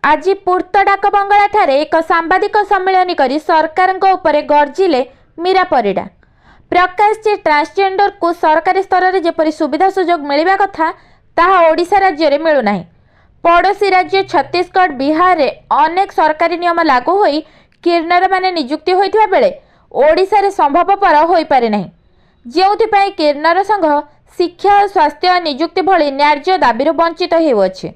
आज पूर्त डाक बंगला ठारे एक सांबादिक सम्मेलन करी सरकार गर्जिले मीरा परिडा। प्रकाश जे ट्रांसजेंडर को सरकारी स्तर में जेपरी सुविधा सुजोग मिलवा कथा ताहा ओडिशा राज्य में मिलूना। पड़ोशी राज्य छत्तीसगढ़ बिहार में अनेक सरकारी नियम लागू होई किन्नर माने नियुक्ति होइथिबा बेले ओडिशा रे संभवपर होई पारे नहीं, जेउथिपाई किन्नर संघ शिक्षा और स्वास्थ्य नियुक्ति भली न्याय्य दाबी वंचित होउछि।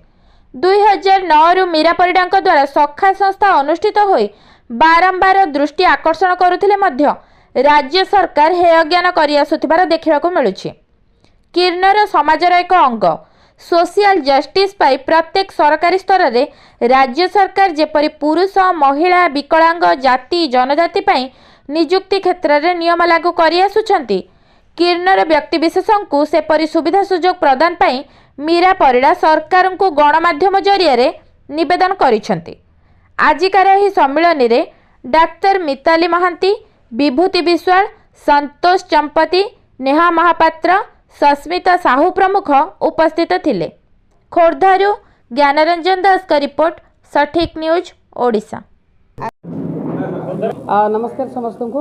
2009 मीरा परिडा द्वारा सखा संस्था अनुष्ठित होई बारंबार दृष्टि आकर्षण करुथिले मध्य राज्य सरकार हेय ज्ञान करि आसुथिबार देखिबाकू मिलुछि। किन्नर समाजर एक अंग सोशल जस्टिस पाई प्रत्येक सरकारी स्तर में राज्य सरकार जेपरी पुरुष महिला विकलांग जाति जनजाति पाई नियुक्ति क्षेत्र में नियम लागू करि आसुछंती। किन्नर व्यक्तिविशेषों को सेपरी सुविधा सुजोग प्रदान पाई मीरा परिडा सरकार को गणमाध्यम जरिया निवेदन करिसेंती। आजिकार एही सम्मेलन रे डाक्तर मिताली महांती, विभूति विश्वाल, संतोष चंपती, नेहा महापात्र, सस्मिता साहू प्रमुख उपस्थित थिले। खोर्धारू ज्ञानरंजन दास का रिपोर्ट, सठिक न्यूज ओडिशा। नमस्कार समस्त को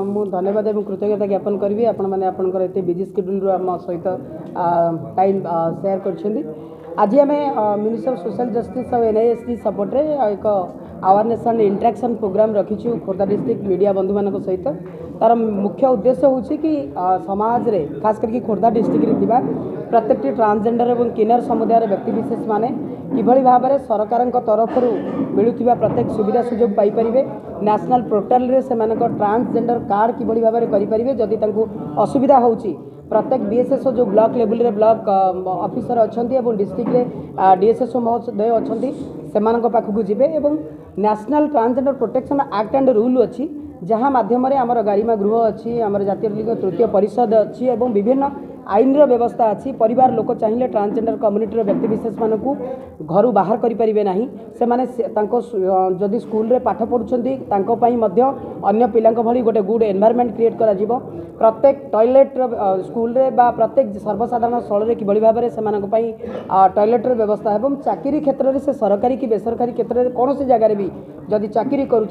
मु धन्यवाद एवं कृतज्ञता ज्ञापन करी आपण मैंने आपंकर एत बिजी स्केड्यूल आम सहित टाइम शेयर कर। आज आम मिनिस्टर सोशल जस्टिस और NIST सपोर्ट रे एक अवेयरनेस एंड इंटरेक्शन प्रोग्राम रखीचु खोर्धा डिस्ट्रिक्ट मीडिया बंधु मान सहित। तार मुख्य उद्देश्य हूँ कि समाज रे खास करके खोर्धा डिस्ट्रिक्ट प्रत्येक ट्रांसजेंडर और किन्नर समुदाय व्यक्तिविशेष माने किभली भाव में सरकार तरफ मिलुथिबा प्रत्येक सुविधा सुजोग पाई परिबे। नेशनल पोर्टाल रे सेमानक ट्रांसजेंडर कार्ड किभली भाव में करि परिबे। जदि तांको असुविधा होउची प्रत्येक BSSO जो ब्लॉक लेवल रे ब्लॉक ऑफिसर अच्छी और डिस्ट्रिक्ट रे DSSO महोदय अच्छी सेमानक पाखकु जिबे एवं national transgender protection act and rule अच्छी जहाँ माध्यम आमर गारिमा गृह अच्छी आमर जातीय लीग तृतीय परिषद अच्छी और विभिन्न आईन व्यवस्था अच्छी। परिवार लोक चाहिए ट्रांसजेंडर कम्युनिटी व्यक्तिविशेष मानू घर बाहर करें ना से जदि स्कूल रे पाठ पढ़ुंट अन्य पिला भली गोटे गुड एनवायरनमेंट क्रिएट कर प्रत्येक टॉयलेट स्कूल रे बा प्रत्येक सर्वसाधारण स्थल में किभली भाव में से टॉयलेट व्यवस्था एवं चाकरी क्षेत्र में से सरकारी कि बेसरकारी क्षेत्र में कौन जगार भी जदि चाकरी करूँ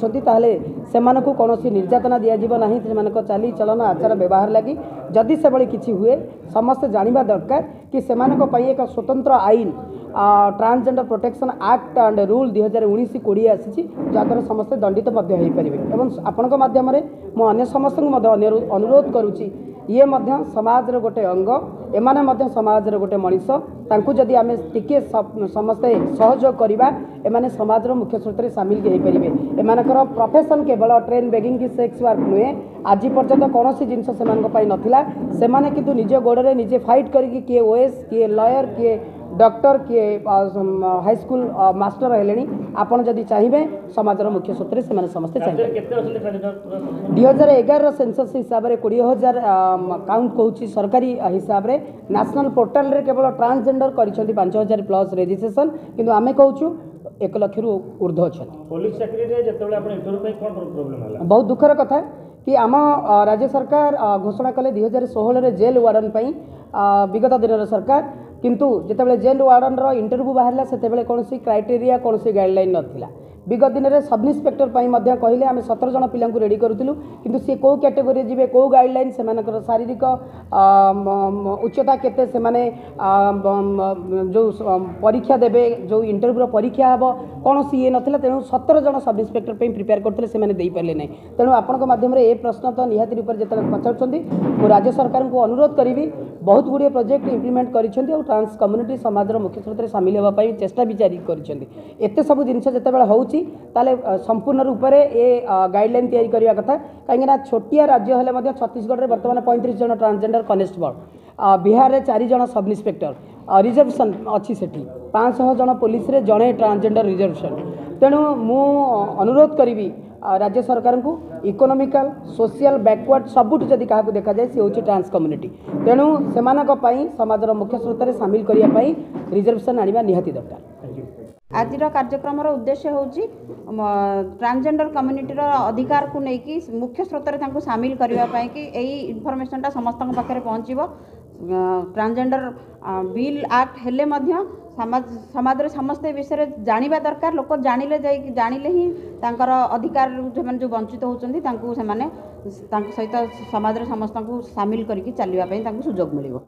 कौन निर्यातना दिज्व ना से चाली चलन आचार व्यवहार लगी जदि से भाई किसी हुए समस्ते जानवा दरकार कि सेमानक एक स्वतंत्र आईन transgender protection act and rule 2019-20 आसी जहाँद्वारा समस्ते दंडित हो पारे। आपण माध्यम मुझे समस्त अनुरोध करुच्ची ये समाज गोटे अंग एमाने समाज गोटे मनीष तांकु जदि आम टिके समस्ते सहयोग करवा एमाने समाज मुख्य स्रोत में सामिल हो पारे। एमानकर प्रोफेशन केवल ट्रेन बेगिंग की सेक्स वर्क नुहे आज पर्यंत कौन जिनस से नथिला सेमाने किंतु निज गोड़े निजे फाइट करके किए OS किए लॉयर किए डॉक्टर किए हाई स्कूल मास्टर हेले आपड़ जदि चाहिए समाजर मुख्य स्रोत में समस्ते चाहिए। 2011 सेंसस हिसाब से 20,000 काउंट कहूँ सरकारी हिसाब से नेशनल पोर्टाल रे केवल ट्रांसजेंडर कर 5,000 प्लस रेजिस्ट्रेशन किंतु आमे कहूँ 1 लाख रु ऊर्ध्व अच्छा। बहुत दुखर कथा कि आम राज्य सरकार घोषणा कले 2016 जेल वार्डन विगत दिन सरकार किंतु जितेबाला जेल वार्डन इंटरव्यू बाहर से कौन क्राइटेरिया कौन गाइडलाइन नाला। विगत दिन में सब इन्स्पेक्टर कहले आम 17 जन पिला रेडी करूँ किंतु सी कौ कैटेगोरी जी कौ गाइडलाइन से शारीरिक उच्चता केते से जो परीक्षा देवे जो इंटरव्यू परीक्षा हम कौन ये नाला तेणु 17 जन सब इन्स्पेक्टर प्रिपेयर करते से पारे ना। तेणु आपण माध्यम ये प्रश्न तो निहाती रूप से जो पचार राज्य सरकार को अनुरोध करी बहुत गुड़े प्रोजेक्ट इम्प्लीमेंट कर ट्रांस कम्युनिटी समाज मुख्य स्रोत में सामिल होगापी चेष्टा भी जारी करते सब जिनस जिते हो संपूर्ण रूप से ये गाइडलाइन तैयारी करने कथा कहीं छोटिया राज्य हेल्ले छत्तीसगढ़ में बर्तमान 35 जन ट्रांसजेंडर कनेस्टेबल बिहार में 4 जन सब इन्स्पेक्टर रिजर्वेशन अच्छी से 500 जन पुलिस रे जड़े ट्रांसजेंडर रिजर्वेशन। तेणु मु अनुरोध करी राज्य सरकार को इकोनॉमिकल सोशल बैकवर्ड सबुठ जदि क्या देखा जाए सी हूँ ट्रांस कम्युनिटी तेणु से समाजर मुख्य स्रोत में सामिल करने रिजर्वेशन आने निहाती दरकार। आज कार्यक्रम उद्देश्य हूँ ट्रांसजेंडर कम्युनिटीर अधिकार को लेकिन मुख्य स्रोत में सामिल करने कि यही इनफर्मेशनटा समस्त पाखे पहुँचब ट्रांसजेंडर बिल एक्ट हेले मध्य समाज रे समस्ते विषय जानिबा दरकार लोक जानिले ही तांकर अधिकार जो वंचित होचंदी तांको सहित समाज रे समस्त को सामिल करके चलवा सुजोग मिलिबो।